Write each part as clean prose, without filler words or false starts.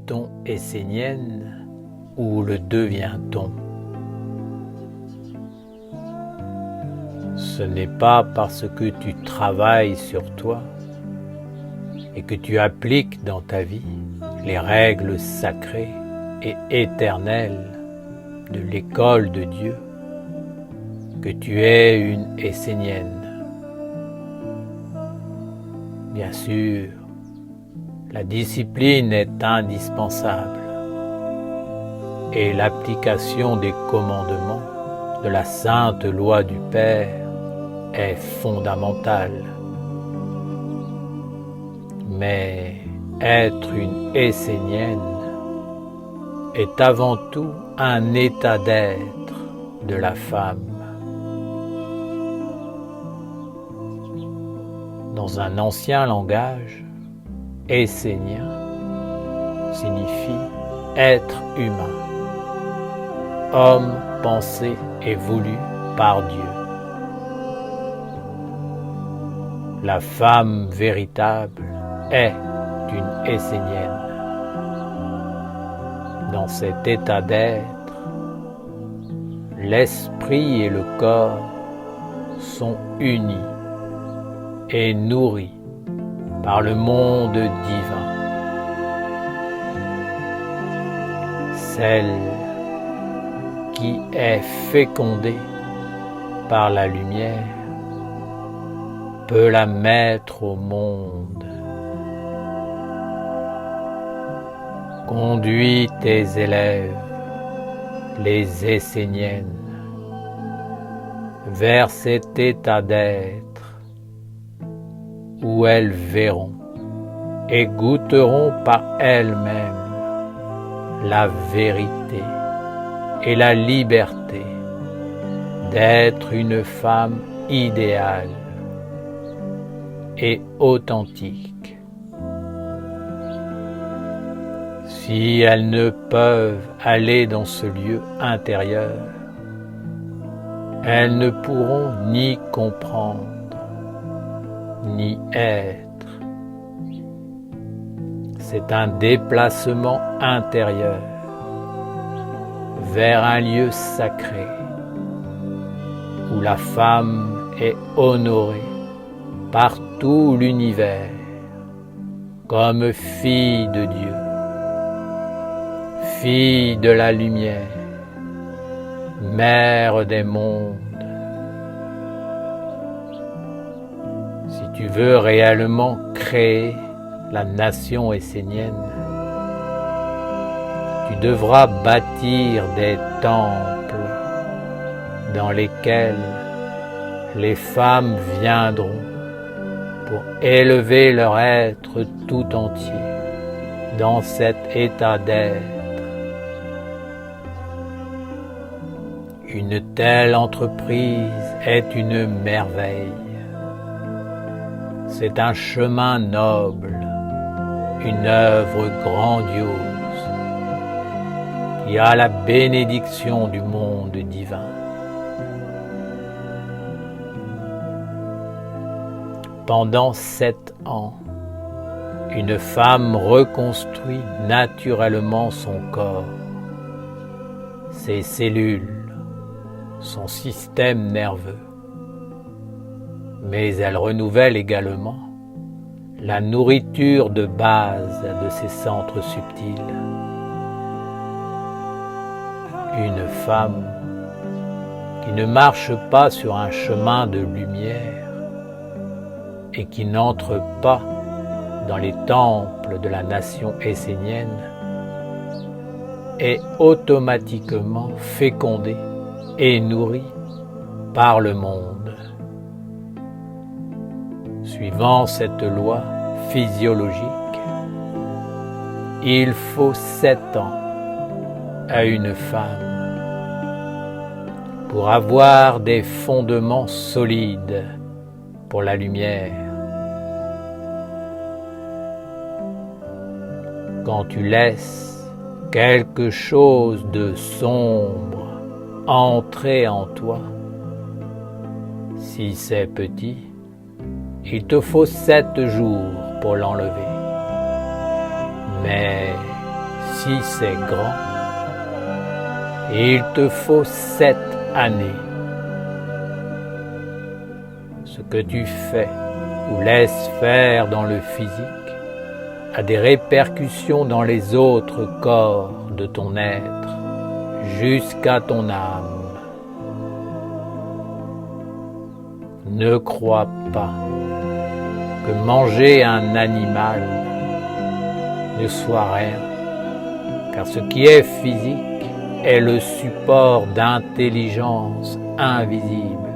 est-on essénienne ou le devient-on? Ce n'est pas parce que tu travailles sur toi et que tu appliques dans ta vie les règles sacrées et éternelles de l'école de Dieu que tu es une essénienne. Bien sûr, la discipline est indispensable et l'application des commandements de la sainte loi du Père est fondamentale. Mais être une essénienne est avant tout un état d'être de la femme. Dans un ancien langage, essénien signifie être humain, homme pensé et voulu par Dieu. La femme véritable est une essénienne. Dans cet état d'être, l'esprit et le corps sont unis et nourris par le monde divin. Celle qui est fécondée par la lumière peut la mettre au monde. Conduis tes élèves, les esséniennes, vers cet état d'être où elles verront et goûteront par elles-mêmes la vérité et la liberté d'être une femme idéale et authentique. Si elles ne peuvent aller dans ce lieu intérieur, elles ne pourront ni comprendre, ni être. C'est un déplacement intérieur vers un lieu sacré où la femme est honorée par tout l'univers comme fille de Dieu, fille de la lumière, mère des mondes. Si tu veux réellement créer la nation essénienne, tu devras bâtir des temples dans lesquels les femmes viendront pour élever leur être tout entier dans cet état d'être. Une telle entreprise est une merveille. C'est un chemin noble, une œuvre grandiose qui a la bénédiction du monde divin. Pendant 7 ans, une femme reconstruit naturellement son corps, ses cellules, son système nerveux. Mais elle renouvelle également la nourriture de base de ses centres subtils. Une femme qui ne marche pas sur un chemin de lumière et qui n'entre pas dans les temples de la nation essénienne est automatiquement fécondée et nourrie par le monde. Suivant cette loi physiologique, il faut 7 ans à une femme pour avoir des fondements solides pour la lumière. Quand tu laisses quelque chose de sombre entrer en toi, si c'est petit, il te faut 7 jours pour l'enlever. Mais si c'est grand, il te faut 7 années. Ce que tu fais ou laisses faire dans le physique a des répercussions dans les autres corps de ton être, jusqu'à ton âme. Ne crois pas que manger un animal ne soit rien, car ce qui est physique est le support d'intelligence invisible.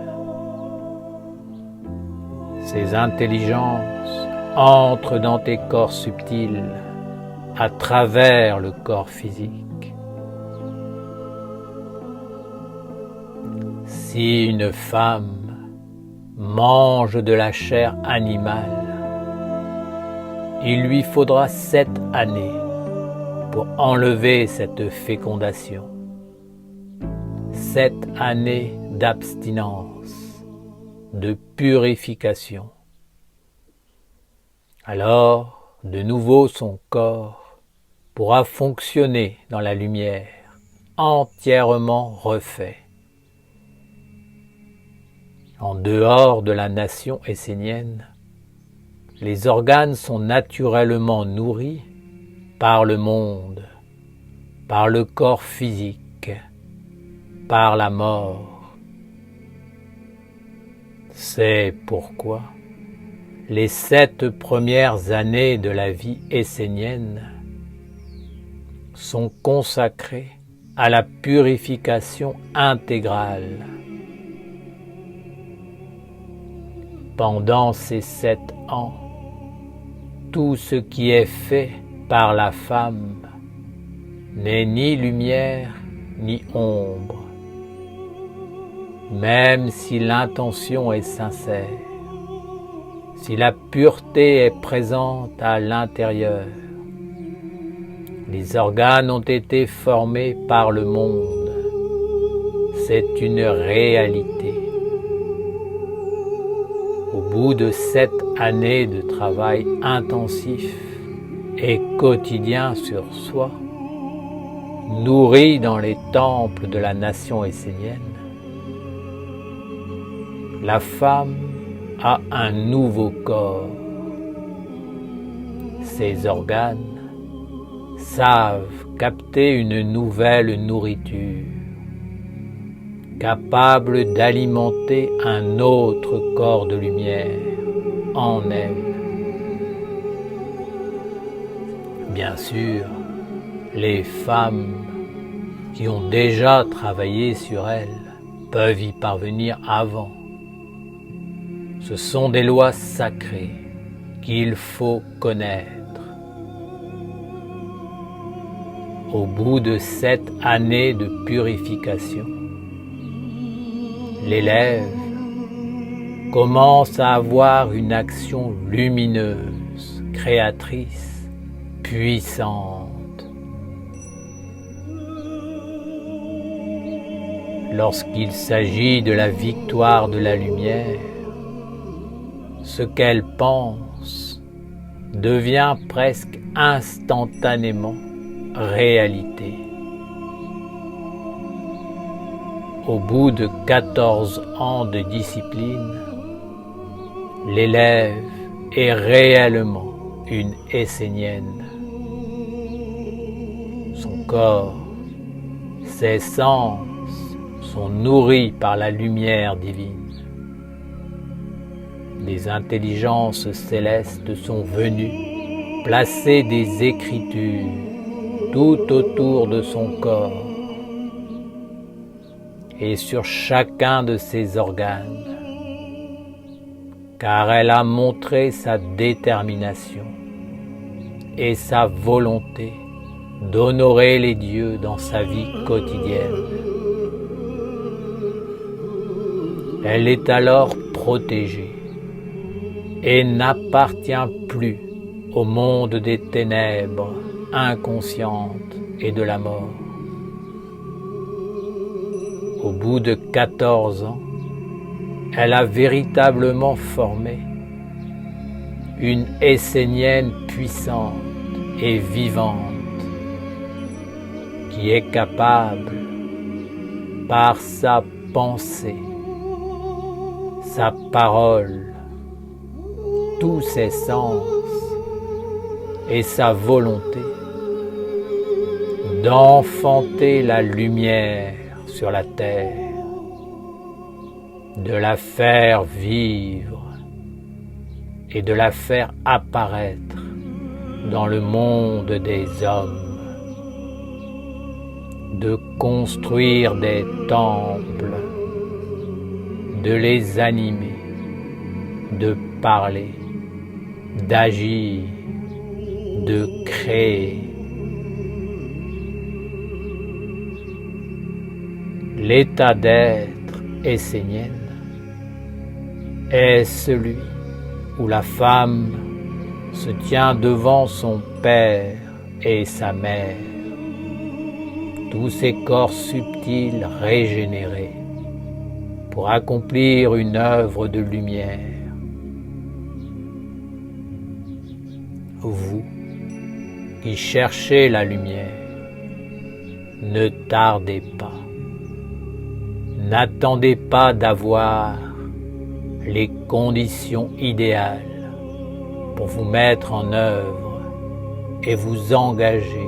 Ces intelligences entrent dans tes corps subtils à travers le corps physique. Si une femme mange de la chair animale, il lui faudra 7 années pour enlever cette fécondation. 7 années d'abstinence, de purification. Alors, de nouveau son corps pourra fonctionner dans la lumière, entièrement refait. En dehors de la nation essénienne, les organes sont naturellement nourris par le monde, par le corps physique, par la mort. C'est pourquoi les 7 premières années de la vie essénienne sont consacrées à la purification intégrale. Pendant ces 7 ans, tout ce qui est fait par la femme n'est ni lumière ni ombre, même si l'intention est sincère, si la pureté est présente à l'intérieur. Les organes ont été formés par le monde, c'est une réalité. Au bout de 7 années de travail intensif et quotidien sur soi, nourri dans les temples de la nation essénienne, la femme a un nouveau corps. Ses organes savent capter une nouvelle nourriture, capable d'alimenter un autre corps de lumière en elle. Bien sûr, les femmes qui ont déjà travaillé sur elles peuvent y parvenir avant. Ce sont des lois sacrées qu'il faut connaître. Au bout de 7 années de purification, l'élève commence à avoir une action lumineuse, créatrice, puissante. Lorsqu'il s'agit de la victoire de la lumière, ce qu'elle pense devient presque instantanément réalité. Au bout de 14 ans de discipline, l'élève est réellement une essénienne. Son corps, ses sens sont nourris par la lumière divine. Des intelligences célestes sont venues placer des écritures tout autour de son corps et sur chacun de ses organes, car elle a montré sa détermination et sa volonté d'honorer les dieux dans sa vie quotidienne. Elle est alors protégée et n'appartient plus au monde des ténèbres inconscientes et de la mort. Au bout de 14 ans, elle a véritablement formé une essénienne puissante et vivante, qui est capable, par sa pensée, sa parole, tous ses sens et sa volonté, d'enfanter la lumière sur la terre, de la faire vivre et de la faire apparaître dans le monde des hommes, de construire des temples, de les animer, de parler, d'agir, de créer. L'état d'être essénienne est celui où la femme se tient devant son père et sa mère, tous ces corps subtils régénérés, pour accomplir une œuvre de lumière. Vous qui cherchez la lumière, ne tardez pas. N'attendez pas d'avoir les conditions idéales pour vous mettre en œuvre et vous engager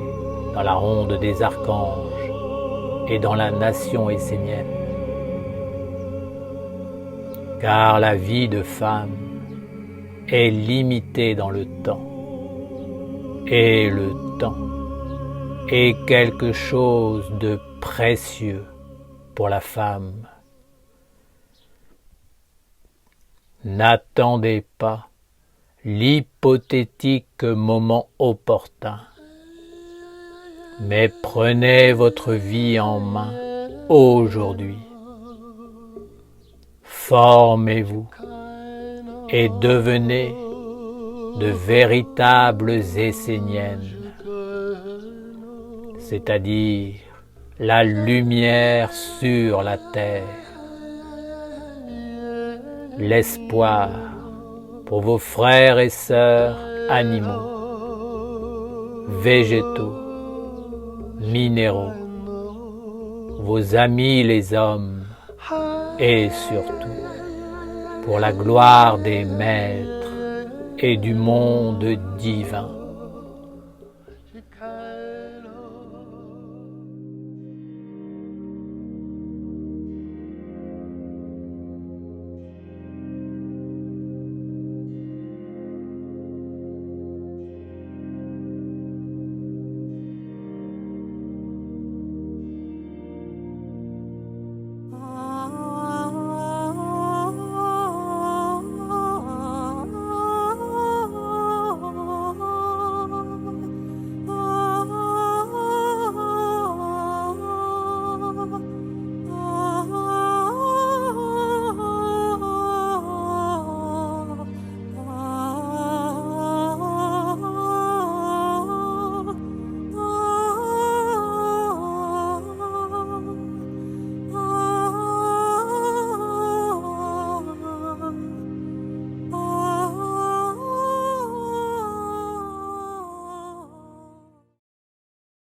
dans la ronde des archanges et dans la nation essénienne. Car la vie de femme est limitée dans le temps, et le temps est quelque chose de précieux pour la femme. N'attendez pas l'hypothétique moment opportun, mais prenez votre vie en main aujourd'hui. Formez-vous et devenez de véritables esséniennes, c'est-à-dire la lumière sur la terre, l'espoir pour vos frères et sœurs animaux, végétaux, minéraux, vos amis les hommes, et surtout pour la gloire des maîtres et du monde divin.